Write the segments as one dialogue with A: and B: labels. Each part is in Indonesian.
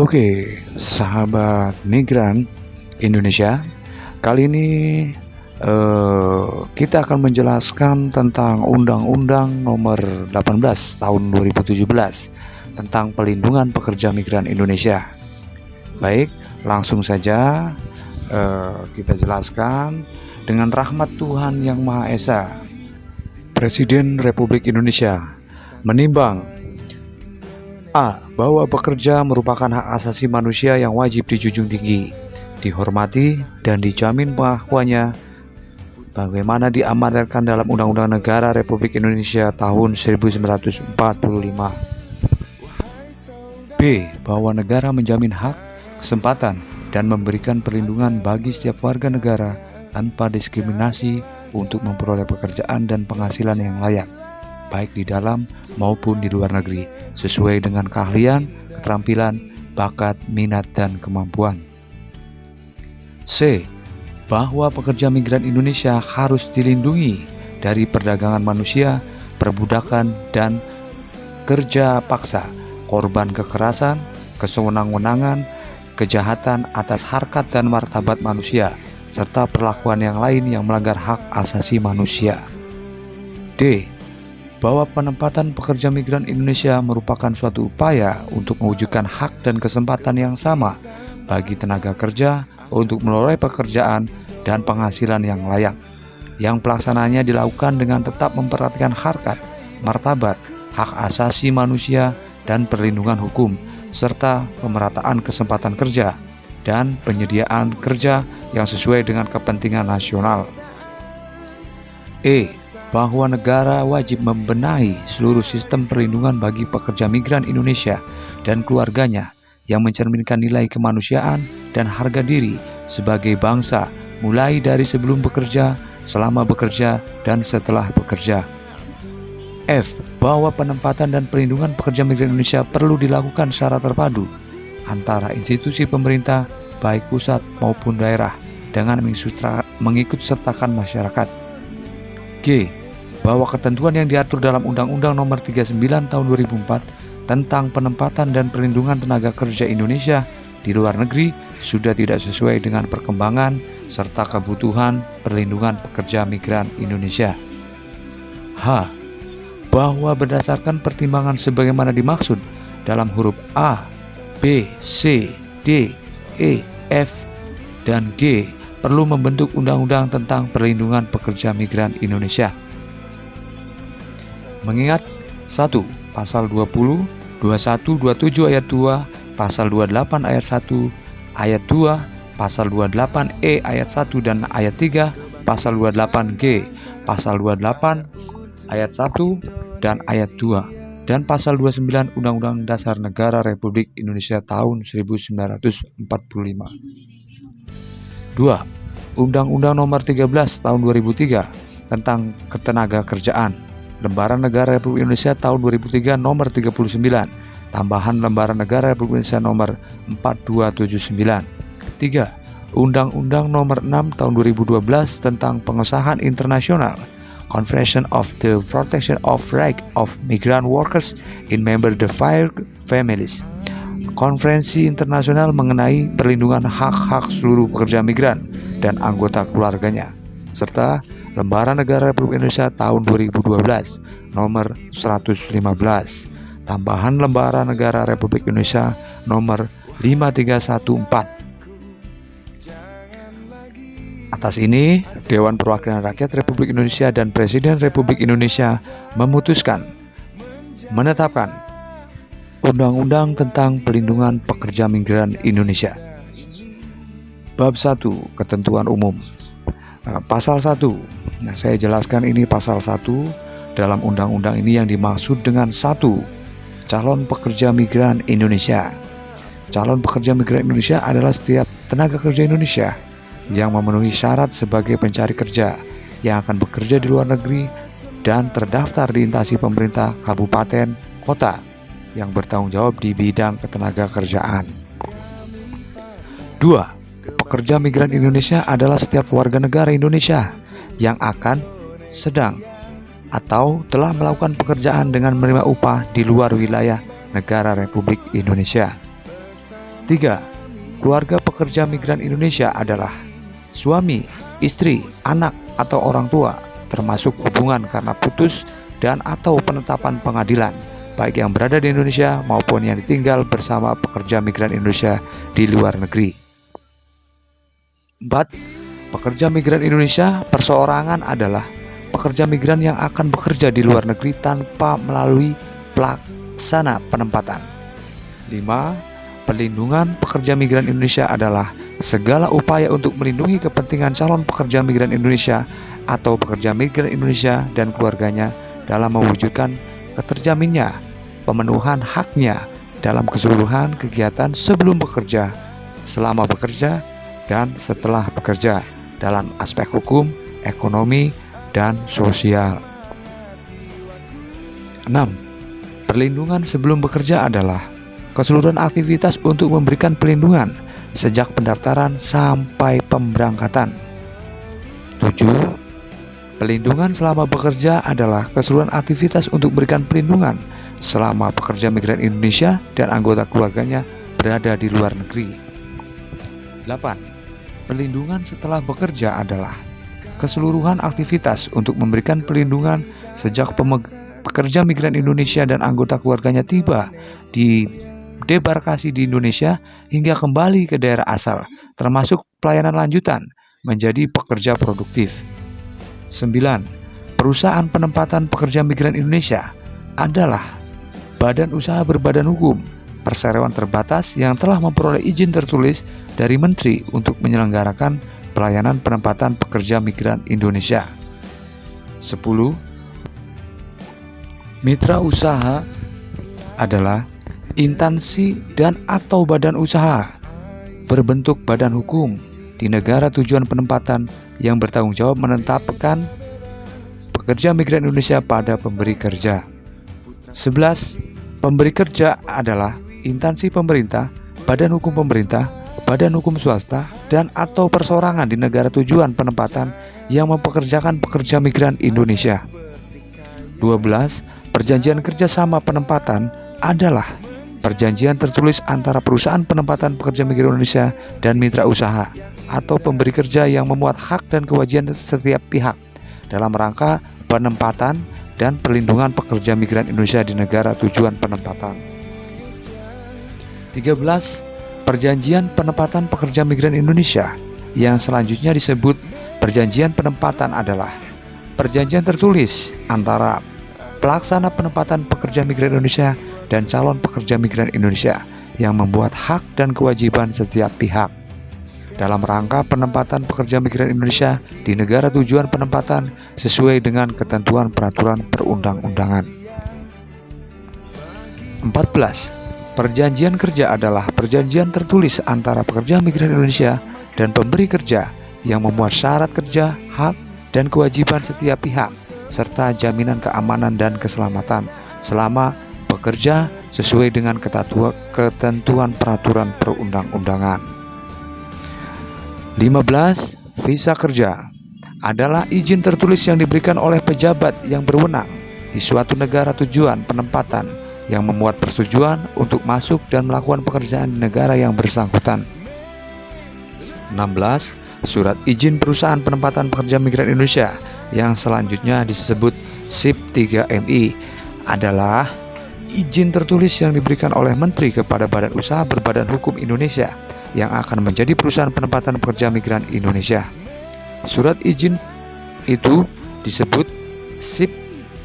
A: Oke, sahabat migran Indonesia, kali ini kita akan menjelaskan tentang Undang-Undang Nomor 18 Tahun 2017 tentang Pelindungan Pekerja Migran Indonesia. Baik, langsung saja kita jelaskan. Dengan rahmat Tuhan Yang Maha Esa, Presiden Republik Indonesia menimbang A. Bahwa pekerja merupakan hak asasi manusia yang wajib dijunjung tinggi, dihormati, dan dijamin pengakuannya bagaimana diamanatkan dalam Undang-Undang Negara Republik Indonesia tahun 1945. B. Bahwa negara menjamin hak, kesempatan, dan memberikan perlindungan bagi setiap warga negara tanpa diskriminasi untuk memperoleh pekerjaan dan penghasilan yang layak, baik di dalam maupun di luar negeri, sesuai dengan keahlian, keterampilan, bakat, minat, dan kemampuan. C. Bahwa pekerja migran Indonesia harus dilindungi dari perdagangan manusia, perbudakan, dan kerja paksa, korban kekerasan, kesewenang-wenangan, kejahatan atas harkat dan martabat manusia, serta perlakuan yang lain yang melanggar hak asasi manusia. D. Bahwa penempatan pekerja migran Indonesia merupakan suatu upaya untuk mewujudkan hak dan kesempatan yang sama bagi tenaga kerja untuk memperoleh pekerjaan dan penghasilan yang layak, yang pelaksananya dilakukan dengan tetap memperhatikan harkat, martabat, hak asasi manusia, dan perlindungan hukum, serta pemerataan kesempatan kerja dan penyediaan kerja yang sesuai dengan kepentingan nasional. E. Bahwa negara wajib membenahi seluruh sistem perlindungan bagi pekerja migran Indonesia dan keluarganya yang mencerminkan nilai kemanusiaan dan harga diri sebagai bangsa, mulai dari sebelum bekerja, selama bekerja, dan setelah bekerja. F. Bahwa penempatan dan perlindungan pekerja migran Indonesia perlu dilakukan secara terpadu antara institusi pemerintah, baik pusat maupun daerah, dengan mengikut sertakan masyarakat. G. Bahwa ketentuan yang diatur dalam Undang-Undang Nomor 39 Tahun 2004 tentang penempatan dan perlindungan tenaga kerja Indonesia di luar negeri sudah tidak sesuai dengan perkembangan serta kebutuhan perlindungan pekerja migran Indonesia. H. Bahwa berdasarkan pertimbangan sebagaimana dimaksud dalam huruf A, B, C, D, E, F, dan G perlu membentuk undang-undang tentang perlindungan pekerja migran Indonesia. Mengingat 1. Pasal 20, 21, 27 ayat 2, Pasal 28 ayat 1, ayat 2, Pasal 28E ayat 1 dan ayat 3, Pasal 28G, Pasal 28 ayat 1 dan ayat 2, dan Pasal 29 Undang-Undang Dasar Negara Republik Indonesia tahun 1945. 2. Undang-Undang Nomor 13 Tahun 2003 tentang Ketenagakerjaan, Lembaran Negara Republik Indonesia tahun 2003 Nomor 39, tambahan Lembaran Negara Republik Indonesia Nomor 4279. 3. Undang-Undang Nomor 6 Tahun 2012 tentang Pengesahan Internasional, Convention of the Protection of Rights of Migrant Workers in Member Defined Families, Konferensi Internasional mengenai perlindungan hak-hak seluruh pekerja migran dan anggota keluarganya, serta Lembaran Negara Republik Indonesia tahun 2012 nomor 115, tambahan Lembaran Negara Republik Indonesia nomor 5314. Atas ini, Dewan Perwakilan Rakyat Republik Indonesia dan Presiden Republik Indonesia memutuskan menetapkan Undang-Undang tentang Pelindungan Pekerja Migran Indonesia. Bab 1. Ketentuan Umum. Pasal 1. Saya jelaskan ini pasal 1 dalam undang-undang ini yang dimaksud dengan 1. Calon pekerja migran Indonesia. Calon pekerja migran Indonesia adalah setiap tenaga kerja Indonesia yang memenuhi syarat sebagai pencari kerja yang akan bekerja di luar negeri dan terdaftar di instansi pemerintah kabupaten, kota yang bertanggung jawab di bidang ketenaga kerjaan. 2. Pekerja migran Indonesia adalah setiap warga negara Indonesia yang akan, sedang, atau telah melakukan pekerjaan dengan menerima upah di luar wilayah negara Republik Indonesia. 3. Keluarga pekerja migran Indonesia adalah suami, istri, anak, atau orang tua, termasuk hubungan karena putus dan atau penetapan pengadilan, baik yang berada di Indonesia maupun yang ditinggal bersama pekerja migran Indonesia di luar negeri. 4. Pekerja migran Indonesia perseorangan adalah pekerja migran yang akan bekerja di luar negeri tanpa melalui pelaksana penempatan. 5. Perlindungan pekerja migran Indonesia adalah segala upaya untuk melindungi kepentingan calon pekerja migran Indonesia atau pekerja migran Indonesia dan keluarganya dalam mewujudkan keterjaminnya pemenuhan haknya dalam keseluruhan kegiatan sebelum bekerja, selama bekerja, dan setelah bekerja dalam aspek hukum, ekonomi, dan sosial. 6. Perlindungan sebelum bekerja adalah keseluruhan aktivitas untuk memberikan perlindungan sejak pendaftaran sampai pemberangkatan. 7. Perlindungan selama bekerja adalah keseluruhan aktivitas untuk memberikan perlindungan selama pekerja migran Indonesia dan anggota keluarganya berada di luar negeri. 8. Perlindungan setelah bekerja adalah keseluruhan aktivitas untuk memberikan perlindungan sejak pekerja migran Indonesia dan anggota keluarganya tiba di debarkasi di Indonesia hingga kembali ke daerah asal, termasuk pelayanan lanjutan menjadi pekerja produktif. 9. Perusahaan penempatan pekerja migran Indonesia adalah badan usaha berbadan hukum perseroan terbatas yang telah memperoleh izin tertulis dari Menteri untuk menyelenggarakan pelayanan penempatan pekerja migran Indonesia. 10. Mitra usaha adalah instansi dan atau badan usaha berbentuk badan hukum di negara tujuan penempatan yang bertanggung jawab menetapkan pekerja migran Indonesia pada pemberi kerja. 11. Pemberi kerja adalah instansi pemerintah, badan hukum pemerintah, badan hukum swasta, dan atau perseorangan di negara tujuan penempatan yang mempekerjakan pekerja migran Indonesia. 12. Perjanjian kerjasama penempatan adalah perjanjian tertulis antara perusahaan penempatan pekerja migran Indonesia dan mitra usaha atau pemberi kerja yang memuat hak dan kewajiban setiap pihak dalam rangka penempatan dan perlindungan pekerja migran Indonesia di negara tujuan penempatan. 13. Perjanjian penempatan pekerja migran Indonesia yang selanjutnya disebut perjanjian penempatan adalah perjanjian tertulis antara pelaksana penempatan pekerja migran Indonesia dan calon pekerja migran Indonesia yang membuat hak dan kewajiban setiap pihak dalam rangka penempatan pekerja migran Indonesia di negara tujuan penempatan sesuai dengan ketentuan peraturan perundang-undangan. 14. Perjanjian kerja adalah perjanjian tertulis antara pekerja migran Indonesia dan pemberi kerja yang memuat syarat kerja, hak, dan kewajiban setiap pihak, serta jaminan keamanan dan keselamatan selama bekerja sesuai dengan ketentuan peraturan perundang-undangan. 15. Visa kerja adalah izin tertulis yang diberikan oleh pejabat yang berwenang di suatu negara tujuan penempatan yang memuat persetujuan untuk masuk dan melakukan pekerjaan di negara yang bersangkutan. 16. Surat izin perusahaan penempatan pekerja migran Indonesia yang selanjutnya disebut SIP 3MI adalah izin tertulis yang diberikan oleh Menteri kepada Badan Usaha Berbadan Hukum Indonesia yang akan menjadi perusahaan penempatan pekerja migran Indonesia. Surat izin itu disebut SIP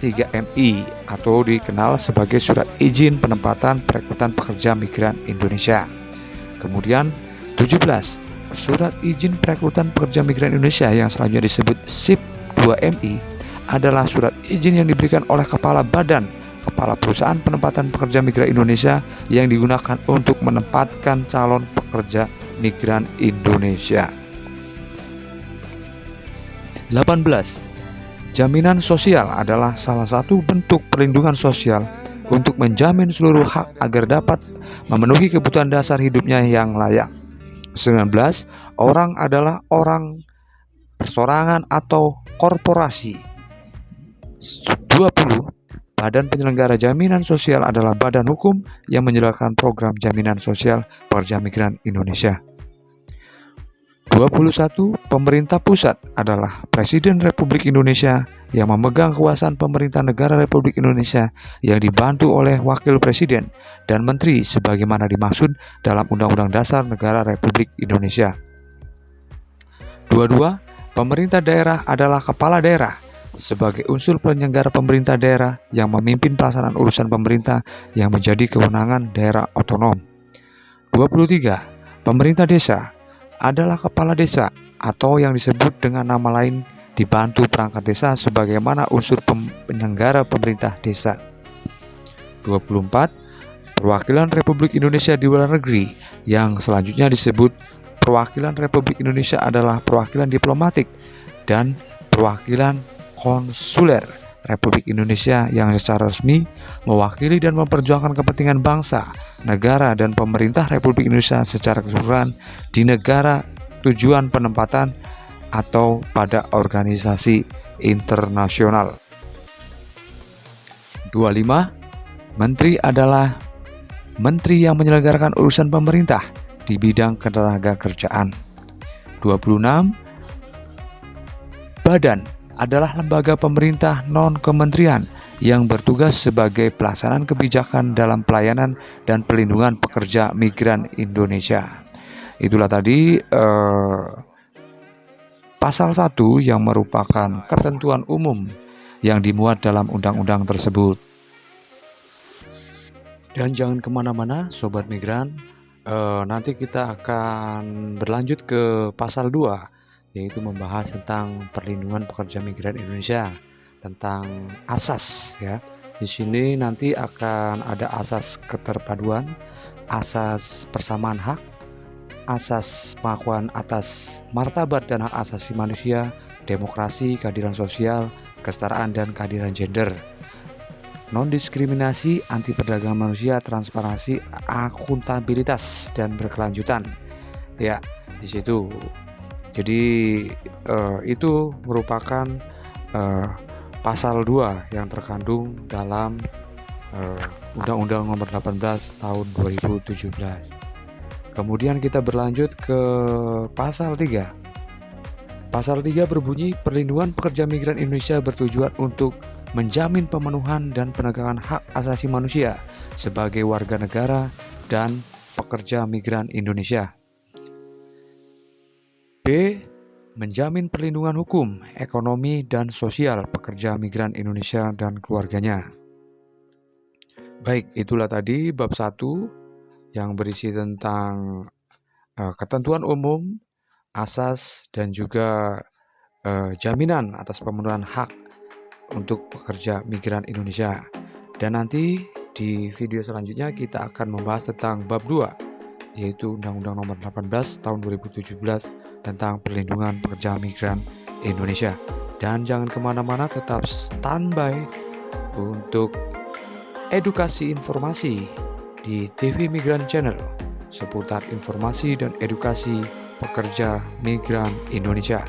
A: 3MI atau dikenal sebagai Surat Izin Penempatan Perekrutan Pekerja Migran Indonesia. Kemudian 17. Surat Izin Perekrutan Pekerja Migran Indonesia yang selanjutnya disebut SIP 2MI adalah surat izin yang diberikan oleh Kepala Perusahaan Penempatan Pekerja Migran Indonesia yang digunakan untuk menempatkan calon pekerja migran Indonesia. 18. Jaminan sosial adalah salah satu bentuk perlindungan sosial untuk menjamin seluruh hak agar dapat memenuhi kebutuhan dasar hidupnya yang layak. 19. Orang adalah orang, perseorangan atau korporasi. 20. Badan penyelenggara jaminan sosial adalah badan hukum yang menyelenggarakan program jaminan sosial pekerja migran Indonesia. 21. Pemerintah pusat adalah Presiden Republik Indonesia yang memegang kekuasaan pemerintah negara Republik Indonesia yang dibantu oleh Wakil Presiden dan Menteri sebagaimana dimaksud dalam Undang-Undang Dasar Negara Republik Indonesia. 22. Pemerintah daerah adalah kepala daerah sebagai unsur penyelenggara pemerintah daerah yang memimpin pelaksanaan urusan pemerintah yang menjadi kewenangan daerah otonom. 23. Pemerintah desa adalah kepala desa atau yang disebut dengan nama lain dibantu perangkat desa sebagaimana unsur penyelenggara pemerintah desa. 24. Perwakilan Republik Indonesia di luar negeri yang selanjutnya disebut perwakilan Republik Indonesia adalah perwakilan diplomatik dan perwakilan konsuler Republik Indonesia yang secara resmi mewakili dan memperjuangkan kepentingan bangsa, negara, dan pemerintah Republik Indonesia secara keseluruhan di negara tujuan penempatan atau pada organisasi internasional. 25. Menteri adalah menteri yang menyelenggarakan urusan pemerintah di bidang ketenagakerjaan. 26. Badan adalah lembaga pemerintah non-kementerian yang bertugas sebagai pelaksanaan kebijakan dalam pelayanan dan pelindungan pekerja migran Indonesia. Itulah tadi pasal 1 yang merupakan ketentuan umum yang dimuat dalam undang-undang tersebut. Dan jangan kemana-mana Sobat Migran, nanti kita akan berlanjut ke pasal 2, yaitu membahas tentang perlindungan pekerja migran Indonesia, tentang asas ya. Di sini nanti akan ada asas keterpaduan, asas persamaan hak, asas pengakuan atas martabat dan hak asasi manusia, demokrasi, keadilan sosial, kesetaraan dan keadilan gender, non-diskriminasi, anti perdagangan manusia, transparansi, akuntabilitas dan berkelanjutan. Ya, di situ. Jadi itu merupakan pasal 2 yang terkandung dalam Undang-Undang Nomor 18 Tahun 2017. Kemudian kita berlanjut ke pasal 3. Pasal 3 berbunyi perlindungan pekerja migran Indonesia bertujuan untuk menjamin pemenuhan dan penegakan hak asasi manusia sebagai warga negara dan pekerja migran Indonesia. B. Menjamin perlindungan hukum, ekonomi, dan sosial pekerja migran Indonesia dan keluarganya. Baik, itulah tadi bab 1 yang berisi tentang ketentuan umum, asas, dan juga jaminan atas pemenuhan hak untuk pekerja migran Indonesia. Dan nanti di video selanjutnya kita akan membahas tentang bab 2, yaitu Undang-Undang Nomor 18 Tahun 2017 tentang perlindungan pekerja migran Indonesia. Dan jangan kemana-mana, tetap standby untuk edukasi informasi di TV Migran Channel seputar informasi dan edukasi pekerja migran Indonesia.